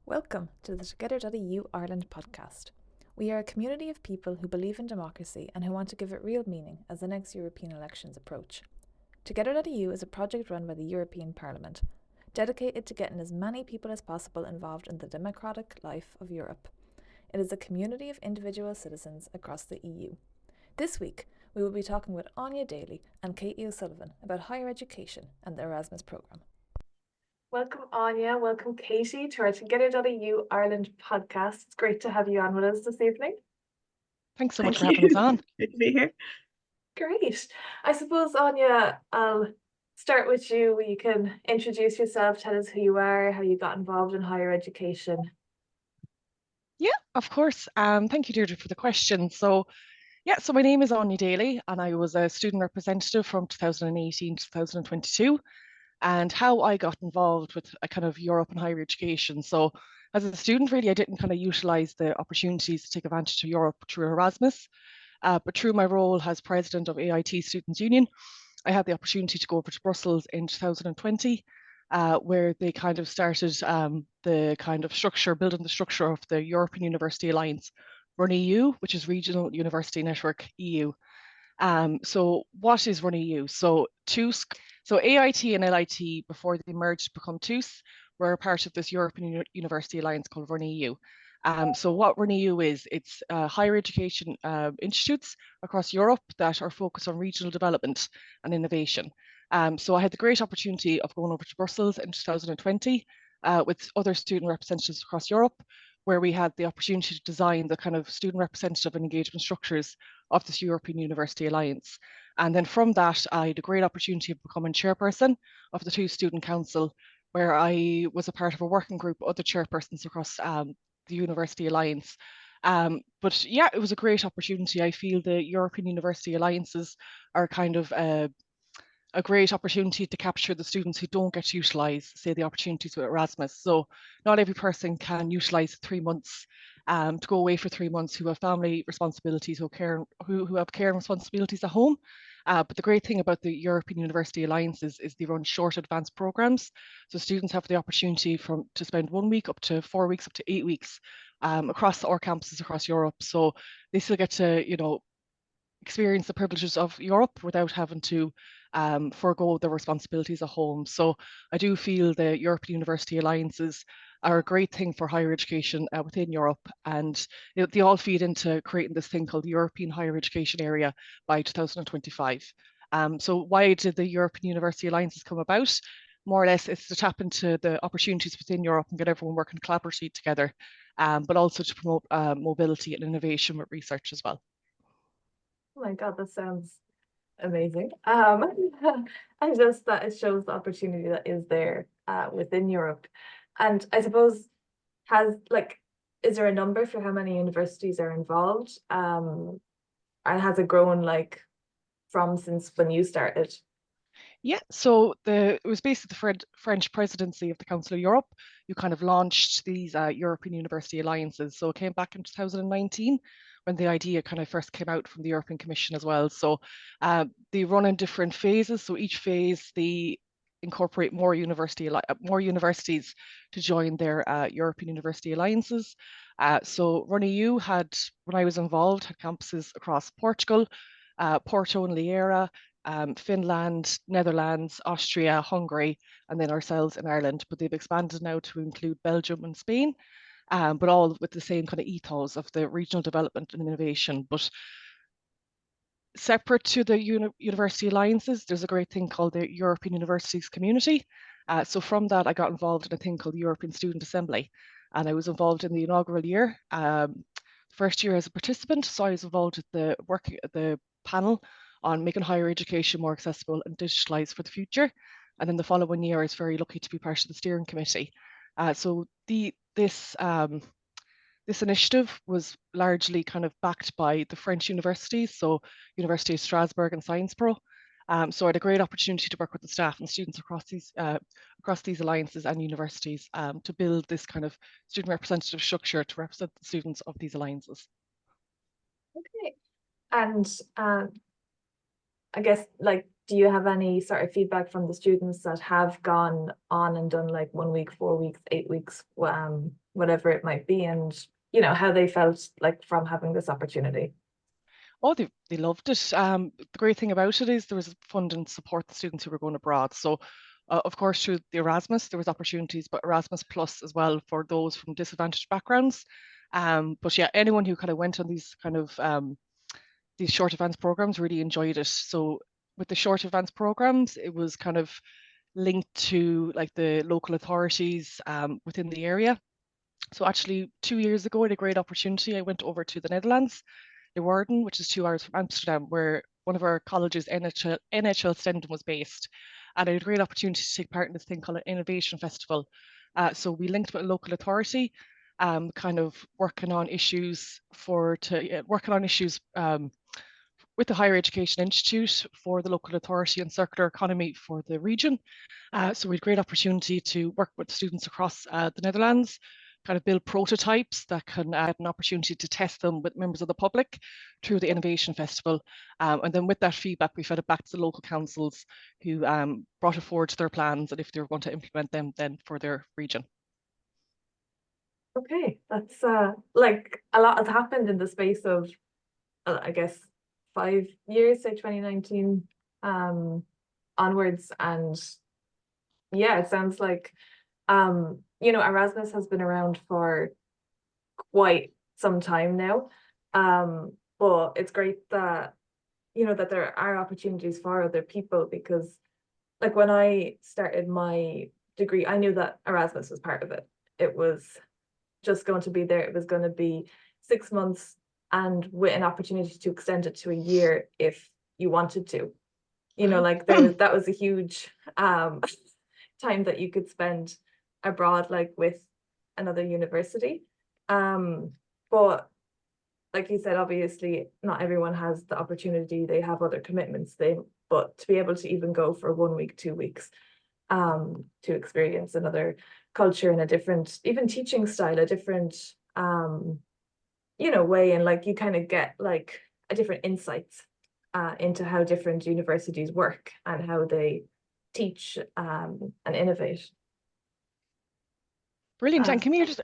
Welcome to the Together.eu Ireland podcast. We are a community of people who believe in democracy and who want to give it real meaning as the next European elections approach. Together.eu is a project run by the European Parliament, dedicated to getting as many people as possible involved in the democratic life of Europe. It is a community of individual citizens across the EU. This week, we will be talking with Aine, Daly and Katie O'Sullivan about higher education and the Erasmus programme. Welcome, Aine. Welcome, Katie, to our Together.eu Ireland podcast. It's great to have you on with us this evening. Thanks so much for having us on. Good to be here. Great. I suppose, Aine, I'll start with you. You can introduce yourself, tell us who you are, how you got involved in higher education. Yeah, of course. Thank you, Deirdre, for the question. So my name is Aine Daly, and I was a student representative from 2018 to 2022. And how I got involved with a kind of Europe and higher education. So as a student, really, I didn't kind of utilize the opportunities to take advantage of Europe through Erasmus. But through my role as president of AIT Students' Union, I had the opportunity to go over to Brussels in 2020, where they kind of started the kind of structure, building the structure of the European University Alliance, RUN-EU, which is Regional University Network EU. So what is RUN-EU? So AIT and LIT, before they merged to become TUS, were a part of this European University Alliance called RUN-EU. So what RUN-EU is, it's higher education institutes across Europe that are focused on regional development and innovation. So I had the great opportunity of going over to Brussels in 2020 with other student representatives across Europe, where we had the opportunity to design the kind of student representative and engagement structures of this European University Alliance. And then from that, I had a great opportunity of becoming chairperson of the TUS Student Council, where I was a part of a working group of other chairpersons across the University Alliance. But yeah, it was a great opportunity. I feel the European University Alliances are kind of a great opportunity to capture the students who don't get to utilise, say, the opportunities with Erasmus. So not every person can utilise 3 months to go away for 3 months, who have family responsibilities, who have care responsibilities at home. But the great thing about the European University Alliances is they run short advanced programs. So students have the opportunity to spend 1 week up to 4 weeks, up to 8 weeks across our campuses across Europe. So they still get to, experience the privileges of Europe without having to forego the responsibilities at home. So I do feel the European University Alliances are a great thing for higher education within Europe, and they all feed into creating this thing called the European Higher Education Area by 2025. So why did the European University Alliances come about? More or less, it's to tap into the opportunities within Europe and get everyone working collaboratively together, but also to promote mobility and innovation with research as well. Oh my God, that sounds amazing. And just that it shows the opportunity that is there within Europe. And I suppose, is there a number for how many universities are involved? And has it grown from since when you started? Yeah, so it was basically the French presidency of the Council of Europe who kind of launched these European University Alliances. So it came back in 2019 when the idea kind of first came out from the European Commission as well. So they run in different phases. So each phase they incorporate more universities to join their European University Alliances. So RUN-EU had, when I was involved, had campuses across Portugal, Porto and Liera, Finland, Netherlands, Austria, Hungary, and then ourselves in Ireland. But they've expanded now to include Belgium and Spain, but all with the same kind of ethos of the regional development and innovation. But separate to the university alliances, there's a great thing called the European Universities Community. So from that, I got involved in a thing called the European Student Assembly, and I was involved in the inaugural year. First year as a participant, so I was involved at the panel on making higher education more accessible and digitalised for the future. And then the following year, I was very lucky to be part of the steering committee. So this initiative was largely kind of backed by the French universities, so University of Strasbourg and Sciences Po. So I had a great opportunity to work with the staff and students across these alliances and universities to build this kind of student representative structure to represent the students of these alliances. Okay, and I guess do you have any sort of feedback from the students that have gone on and done like 1 week, 4 weeks, 8 weeks, whatever it might be, and how they felt like from having this opportunity? Oh, they loved it. The great thing about it is there was funding to support the students who were going abroad. So, of course, through the Erasmus, there was opportunities, but Erasmus Plus as well for those from disadvantaged backgrounds. But yeah, anyone who kind of went on these kind of these short advance programs really enjoyed it. So with the short advance programs, it was kind of linked to like the local authorities within the area. So actually, 2 years ago, I had a great opportunity. I went over to the Netherlands, Leeuwarden, which is 2 hours from Amsterdam, where one of our colleges, NHL Stenden, was based. And I had a great opportunity to take part in this thing called an innovation festival. So we linked with a local authority, kind of working on issues with the Higher Education Institute for the local authority and circular economy for the region. So we had a great opportunity to work with students across the Netherlands, kind of build prototypes that can add an opportunity to test them with members of the public through the Innovation Festival. And then with that feedback, we fed it back to the local councils who brought it forward to their plans and if they were going to implement them then for their region. Okay, that's like a lot has happened in the space of I guess 5 years, say 2019 onwards, and yeah, it sounds like Erasmus has been around for quite some time now. But it's great that that there are opportunities for other people, because like when I started my degree, I knew that Erasmus was part of it. It was just going to be there. It was going to be 6 months and with an opportunity to extend it to a year if you wanted to. Like that was a huge time that you could spend abroad, like with another university. But like you said, obviously not everyone has the opportunity. They have other commitments. But to be able to even go for 1 week, 2 weeks, to experience another culture and a different, even teaching style, a different way, and like you kind of get like a different insights into how different universities work and how they teach and innovate. Brilliant. And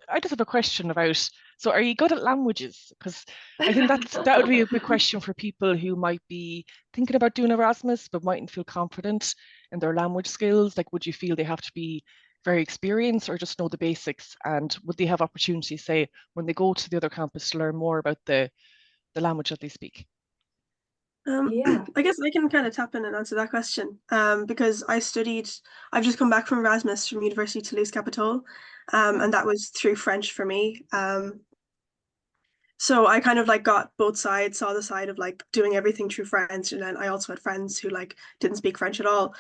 I just have a question about, so are you good at languages? Because I think that would be a big question for people who might be thinking about doing Erasmus, but mightn't feel confident in their language skills. Like, would you feel they have to be very experienced or just know the basics? And would they have opportunities, say, when they go to the other campus to learn more about the language that they speak? Yeah. I guess I can kind of tap in and answer that question because I've just come back from Erasmus from University Toulouse Capitol, and that was through French for me. So I kind of like got both sides, saw the side of like doing everything through French, and then I also had friends who like didn't speak French at all.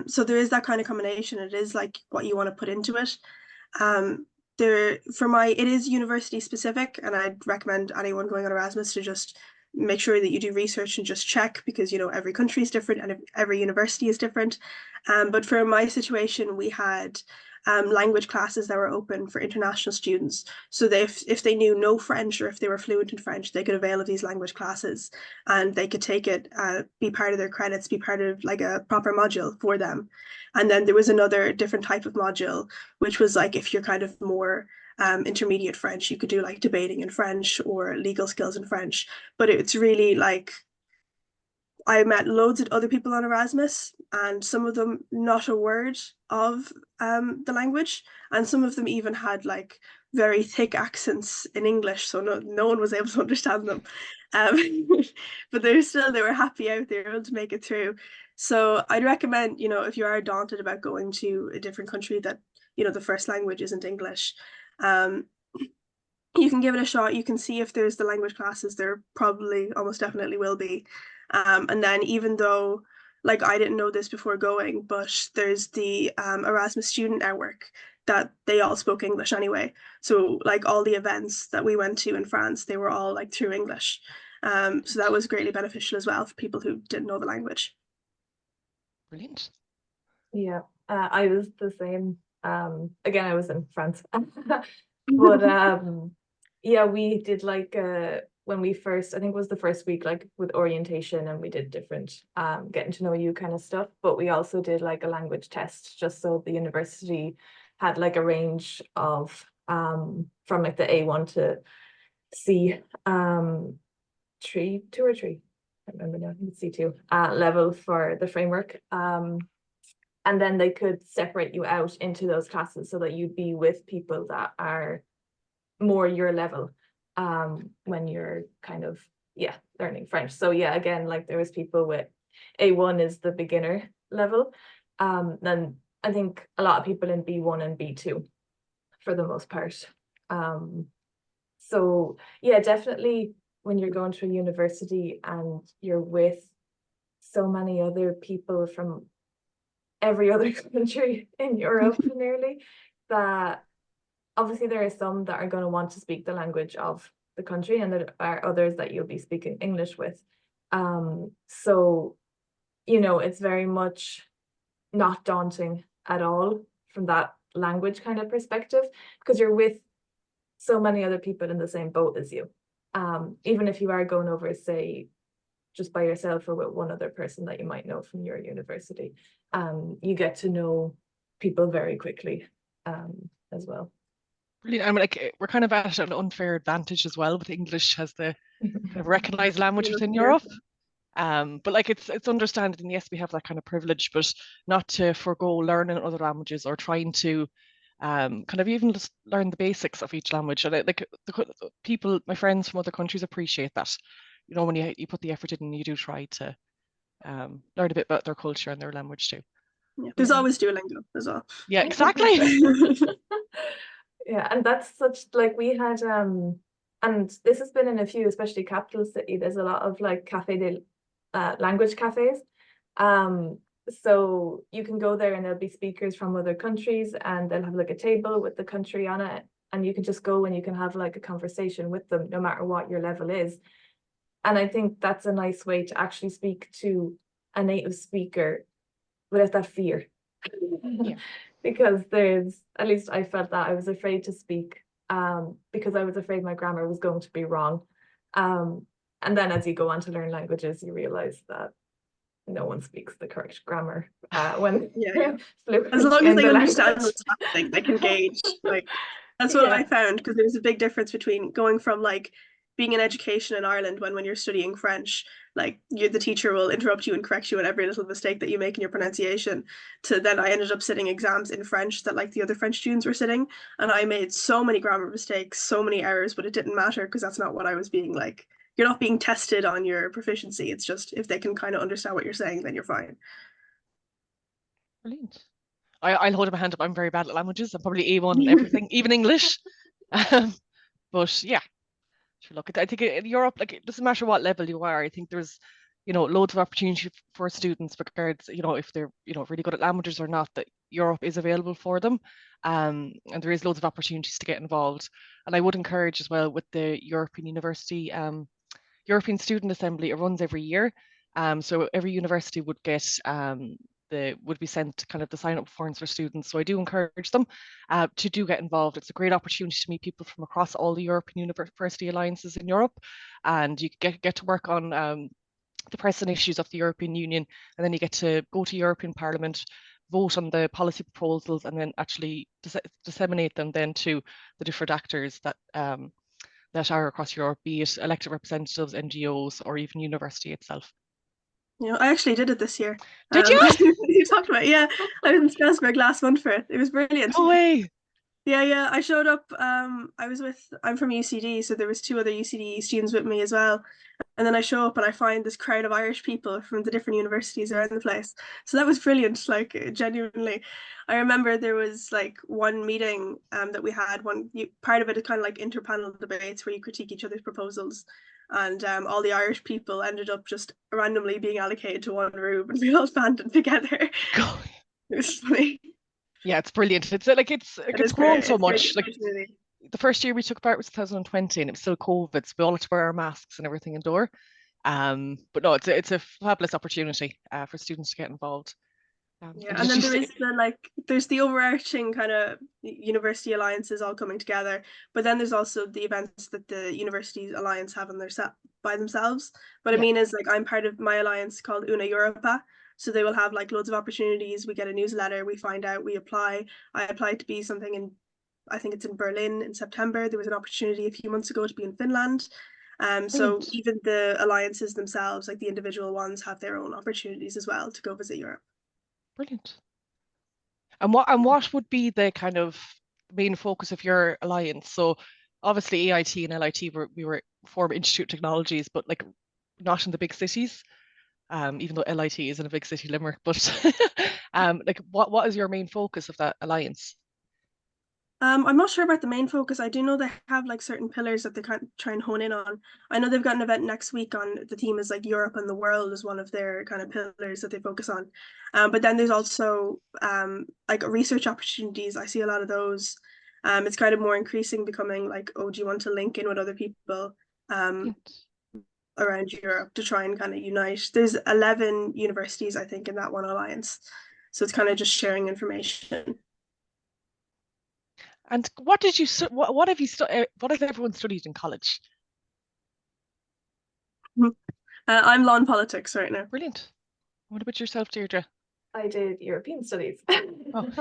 So there is that kind of combination. It is like what you want to put into it. It is university specific, and I'd recommend anyone going on Erasmus to just make sure that you do research and just check, because every country is different and every university is different. But for my situation, we had language classes that were open for international students. So if they knew no French, or if they were fluent in French, they could avail of these language classes, and they could take it, be part of their credits, be part of like a proper module for them. And then there was another different type of module, which was like if you're kind of more intermediate French, you could do like debating in French or legal skills in French. But it's really like I met loads of other people on Erasmus, and some of them not a word of the language, and some of them even had like very thick accents in English, so no one was able to understand them. But they were happy out there, able to make it through. So I'd recommend, if you are daunted about going to a different country that the first language isn't English, you can give it a shot. You can see if there's the language classes. There probably almost definitely will be. And then even though, like, I didn't know this before going, but there's the Erasmus Student Network that they all spoke English anyway. So like all the events that we went to in France, they were all like through English. So that was greatly beneficial as well for people who didn't know the language. Brilliant. Yeah, I was the same. Again, I was in France. But yeah, we did like when we first, I think it was the first week, like with orientation, and we did different getting to know you kind of stuff, but we also did like a language test just so the university had like a range of from like the A1 to C, two or three, I can't remember now, I think it's C2 level for the framework. And then they could separate you out into those classes so that you'd be with people that are more your level when you're kind of learning French. So yeah, again, like there was people with A1 is the beginner level. Then I think a lot of people in B1 and B2 for the most part. So yeah, definitely when you're going to a university and you're with so many other people from every other country in Europe nearly, that obviously there are some that are going to want to speak the language of the country, and there are others that you'll be speaking English with. So, you know, it's very much not daunting at all from that language kind of perspective, because you're with so many other people in the same boat as you. Even if you are going over, say, just by yourself or with one other person that you might know from your university, you get to know people very quickly as well. Brilliant. I mean, like we're kind of at an unfair advantage as well with English as the kind of recognized language within Europe. But like it's understanding, and yes, we have that kind of privilege, but not to forego learning other languages or trying to kind of even just learn the basics of each language. And like the people, my friends from other countries appreciate that. You know, when you put the effort in and you do try to learn a bit about their culture and their language too. Yeah, there's always Duolingo as well. Yeah, exactly. Yeah, and that's such, like we had and this has been in a few, especially capital city, there's a lot of like language cafes. So you can go there and there'll be speakers from other countries, and they'll have like a table with the country on it, and you can just go and you can have like a conversation with them no matter what your level is. And I think that's a nice way to actually speak to a native speaker without that fear. Yeah. Because there's, at least I felt that I was afraid to speak because I was afraid my grammar was going to be wrong. And then as you go on to learn languages, you realize that no one speaks the correct grammar when as long as they understand language. what's happening, they can gauge. Like that's what I found, because there's a big difference between going from like being in education in Ireland when you're studying French, like the teacher will interrupt you and correct you on every little mistake that you make in your pronunciation, to then I ended up sitting exams in French that like the other French students were sitting, and I made so many grammar mistakes, so many errors, but it didn't matter because that's not what I was being like. You're not being tested on your proficiency. It's just if they can kind of understand what you're saying, then you're fine. Brilliant. I'll hold my hand up. I'm very bad at languages. I'm probably A1 in everything, even English. But yeah, sure. Look, I think in Europe, like it doesn't matter what level you are. I think there's, loads of opportunity for students, regards, if they're, really good at languages or not. That Europe is available for them, and there is loads of opportunities to get involved. And I would encourage as well with the European University, European Student Assembly. It runs every year. So every university would get would be sent kind of the sign up forms for students. So I do encourage them to do get involved. It's a great opportunity to meet people from across all the European university alliances in Europe, and you get to work on the pressing issues of the European Union, and then you get to go to European Parliament, vote on the policy proposals, and then actually disseminate them then to the different actors that that are across Europe, be it elected representatives, NGOs, or even university itself. I actually did it this year. Did you? You talked about it. Yeah, I was in Strasbourg last month for it. It was brilliant. No way. Yeah. I showed up. I'm from UCD, so there was two other UCD students with me as well. And then I show up and I find this crowd of Irish people from the different universities around the place. So that was brilliant. Like genuinely, I remember there was like one meeting that we had. Part of it is kind of like interpanel debates where you critique each other's proposals, and all the Irish people ended up just randomly being allocated to one room and we all banded together. God. It was funny. Yeah, it's brilliant. It's grown so much. Like the first year we took part was 2020, and it was still COVID, so we all had to wear our masks and everything indoor. But no, it's a fabulous opportunity for students to get involved. Yeah, and did then you there's the overarching kind of university alliances all coming together, but then there's also the events that the university alliance have on their by themselves. What I Yeah, mean is like I'm part of my alliance called Una Europa, so they will have like loads of opportunities. We get a newsletter, we find out, we apply. I applied to be something in, I think it's in Berlin in September. There was an opportunity a few months ago to be in Finland. So brilliant, even the alliances themselves, like the individual ones, have their own opportunities as well to go visit Europe. brilliant. And what would be the kind of main focus of your alliance? So obviously AIT and LIT we were form Institute Technologies, but like not in the big cities. Even though LIT is in a big city, Limerick, but like what is your main focus of that alliance? I'm not sure about the main focus. I do know they have like certain pillars that they kind of try and hone in on. I know they've got an event next week on the theme is like Europe and the world is one of their kind of pillars that they focus on. But then there's also like research opportunities. I see a lot of those. It's kind of more increasing, becoming like, oh, do you want to link in with other people Brilliant. around Europe to try and kind of unite? There's 11 universities, I think, in that one alliance. So it's kind of just sharing information. And what did you what have you what has everyone studied in college? I'm law and politics right now. Brilliant. What about yourself, Deirdre? I did European studies. Oh,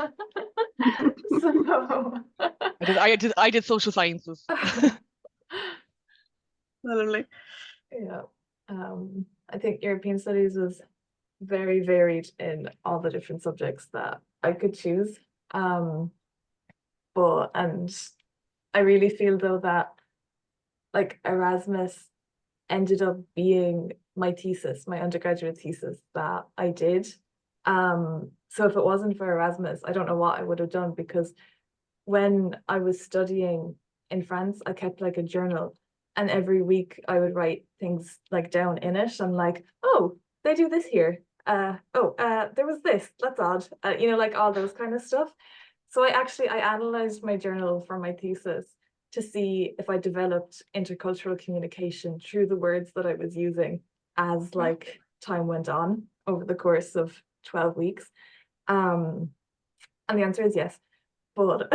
So I did social sciences. Lovely. yeah, I think European studies was very varied in all the different subjects that I could choose. And I really feel though that like Erasmus ended up being my thesis, my undergraduate thesis that I did. So if it wasn't for Erasmus, I don't know what I would have done, because when I was studying in France, I kept like a journal, and every week I would write things like down in it. And like, oh, they do this here. There was this. That's odd. Like all those kind of stuff. So I analyzed my journal for my thesis to see if I developed intercultural communication through the words that I was using as like time went on over the course of 12 weeks. And the answer is yes. But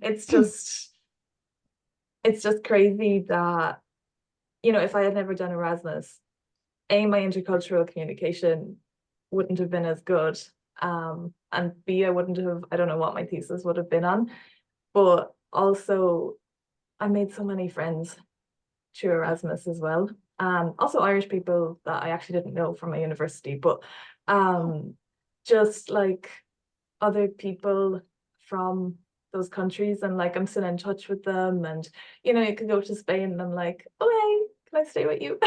it's just crazy that, if I had never done Erasmus, my intercultural communication wouldn't have been as good. And B, I wouldn't have, I don't know what my thesis would have been on. But also, I made so many friends through Erasmus as well. Also Irish people that I actually didn't know from my university, but just like other people from those countries, and like I'm still in touch with them. And you could go to Spain and I'm like, oh hey, can I stay with you?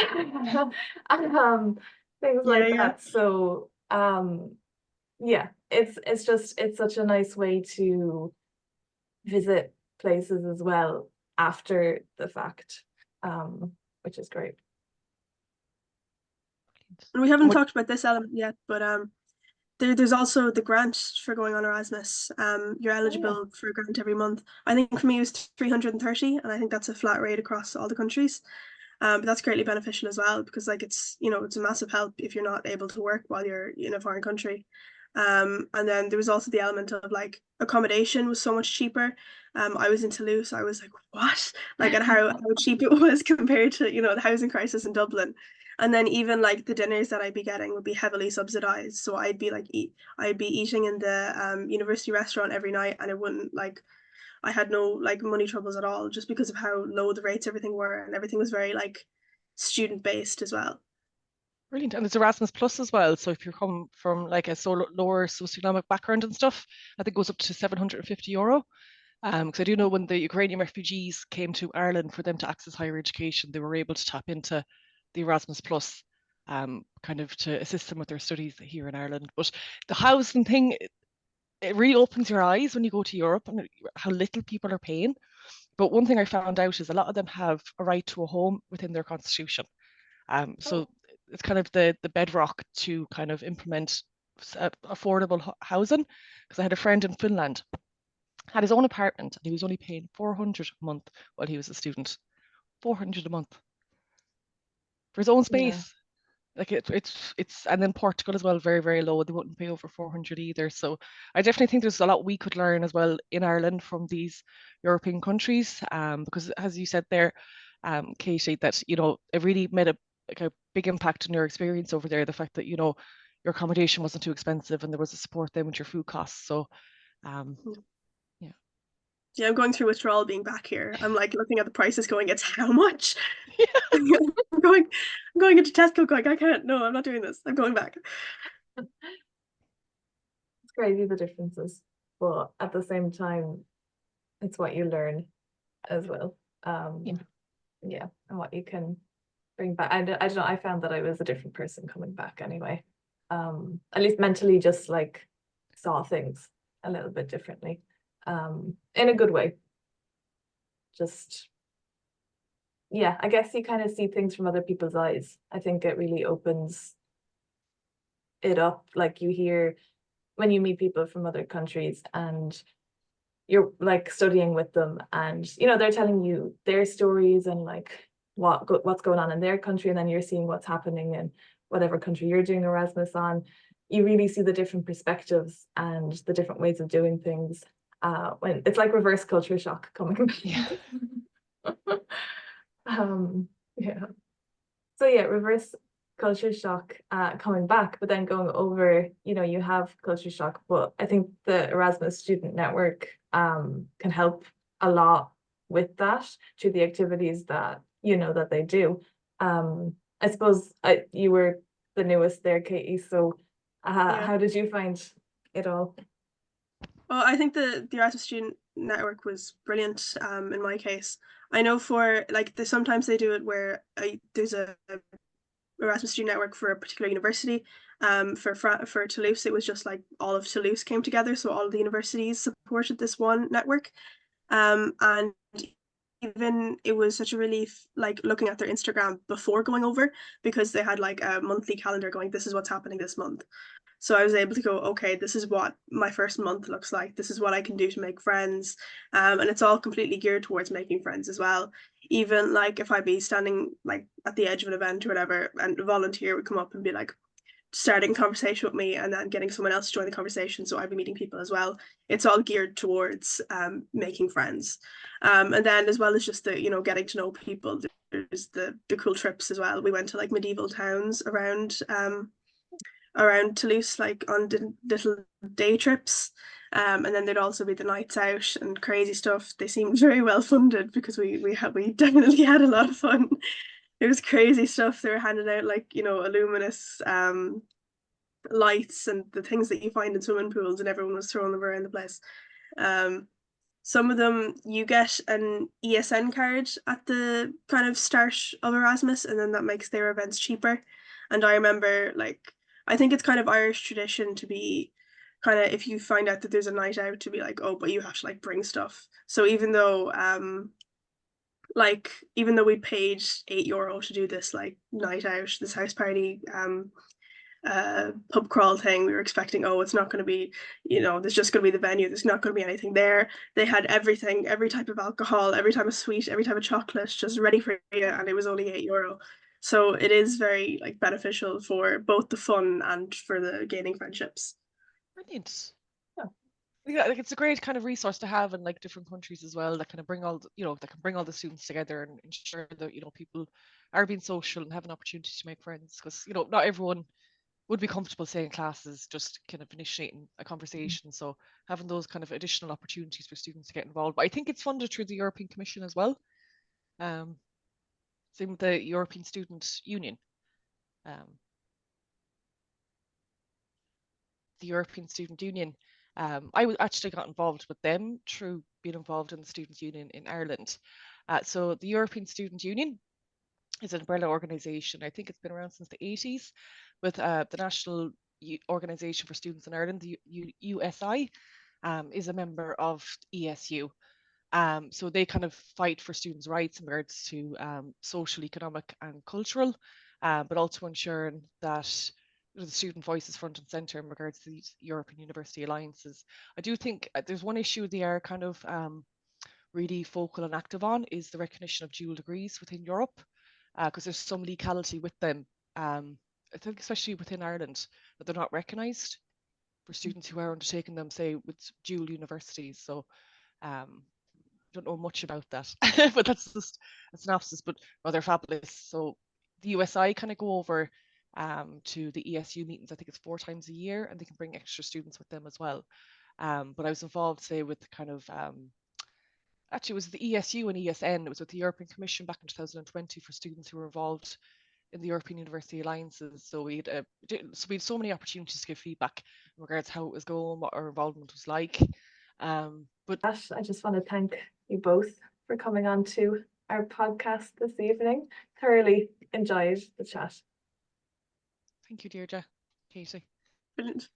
And things Yeah, like yeah. that. So yeah, it's such a nice way to visit places as well after the fact, which is great. And we haven't talked about this element yet, but there's also the grant for going on Erasmus. You're Oh yeah. eligible for a grant every month. I think for me it was 330, and I think that's a flat rate across all the countries. But that's greatly beneficial as well, because like it's a massive help if you're not able to work while you're in a foreign country. And then there was also the element of like accommodation was so much cheaper. I was in Toulouse. I was like, what? Like at how cheap it was compared to, the housing crisis in Dublin. And then even like the dinners that I'd be getting would be heavily subsidized. So I'd be eating in the university restaurant every night, and it wouldn't like I had no like money troubles at all, just because of how low the rates everything were, and everything was very like student based as well. Brilliant. And there's Erasmus Plus as well. So if you're coming from like a lower socioeconomic background and stuff, I think it goes up to €750. Because I do know when the Ukrainian refugees came to Ireland, for them to access higher education, they were able to tap into the Erasmus Plus, kind of to assist them with their studies here in Ireland. But the housing thing, it really opens your eyes when you go to Europe and how little people are paying. But one thing I found out is a lot of them have a right to a home within their constitution. So it's kind of the bedrock to kind of implement affordable housing. Because I had a friend in Finland, had his own apartment, and he was only paying 400 a month while he was a student. 400 a month for his own Yeah. space. Like it's and then Portugal as well, very, very low. They wouldn't pay over 400 either. So I definitely think there's a lot we could learn as well in Ireland from these European countries. Because as you said there, Katie, that it really made a big impact on your experience over there. The fact that your accommodation wasn't too expensive and there was a support then with your food costs. So yeah. Yeah, I'm going through withdrawal being back here. I'm like looking at the prices going, it's how much? I'm going into Tesco going, I can't, no, I'm not doing this. I'm going back. It's crazy the differences, but at the same time, it's what you learn as well. Yeah, and what you can bring back. I don't know, I found that I was a different person coming back anyway. At least mentally, just like saw things a little bit differently, in a good way. Just, yeah, I guess you kind of see things from other people's eyes. I think it really opens it up. Like you hear when you meet people from other countries and you're like studying with them, and they're telling you their stories and like what's going on in their country, and then you're seeing what's happening in whatever country you're doing Erasmus on. You really see the different perspectives and the different ways of doing things, when it's like reverse culture shock coming back. Yeah. Yeah. So yeah, reverse culture shock coming back, but then going over, you have culture shock. But I think the Erasmus Student Network can help a lot with that through the activities that that they do. I suppose you were the newest there, Katie. So Yeah. how did you find it all? Well, I think the Erasmus Student Network was brilliant. In my case, I know for like sometimes they do it where there's a Erasmus Student Network for a particular university. For Toulouse, it was just like all of Toulouse came together, so all of the universities supported this one network. And even it was such a relief, like looking at their Instagram before going over, because they had like a monthly calendar going, this is what's happening this month. So I was able to go, okay, this is what my first month looks like. This is what I can do to make friends. And it's all completely geared towards making friends as well. Even like if I'd be standing like at the edge of an event or whatever, and a volunteer would come up and be like, starting a conversation with me and then getting someone else to join the conversation. So I'd be meeting people as well. It's all geared towards making friends. And then as well as just the, getting to know people, there's the cool trips as well. We went to like medieval towns around Toulouse, like on little day trips. And then there'd also be the nights out and crazy stuff. They seemed very well funded because we definitely had a lot of fun. It was crazy stuff. They were handing out like, luminous lights and the things that you find in swimming pools, and everyone was throwing them around the place. Some of them you get an ESN card at the kind of start of Erasmus, and then that makes their events cheaper. And I remember like I think it's kind of Irish tradition to be kind of, if you find out that there's a night out, to be like, oh, but you have to like bring stuff. So even though we paid €8 to do this like night out, this house party pub crawl thing, we were expecting, oh, it's not going to be, there's just going to be the venue, there's not going to be anything there. They had everything, every type of alcohol, every type of sweet, every type of chocolate just ready for you, and it was only €8. So it is very like beneficial for both the fun and for the gaining friendships. Brilliant. Yeah, like it's a great kind of resource to have in like different countries as well, that kind of bring all that can bring all the students together and ensure that people are being social and have an opportunity to make friends, because not everyone would be comfortable saying classes just kind of initiating a conversation. So having those kind of additional opportunities for students to get involved. But I think it's funded through the European Commission as well. Same with the European Student Union. The European Student Union. I actually got involved with them through being involved in the Student Union in Ireland. So the European Student Union is an umbrella organisation. I think it's been around since the 80s, with the National Organisation for Students in Ireland, the USI, is a member of ESU. So they kind of fight for students' rights in regards to social, economic and cultural, but also ensuring that the student voice is front and centre in regards to these European University Alliances. I do think there's one issue they are kind of really focal and active on, is the recognition of dual degrees within Europe, because there's some legality with them. I think especially within Ireland, that they're not recognised for students who are undertaking them, say, with dual universities. So don't know much about that, but that's just a synopsis. But no, they're fabulous. So the USI kind of go over to the ESU meetings. I think it's 4 times a year, and they can bring extra students with them as well. But I was involved, say, with kind of actually it was the ESU and ESN. It was with the European Commission back in 2020 for students who were involved in the European University Alliances. So we had so many opportunities to give feedback in regards to how it was going, what our involvement was like. But I just want to thank you both for coming on to our podcast this evening. Thoroughly enjoyed the chat. thank you, Deirdre, Katie. Brilliant.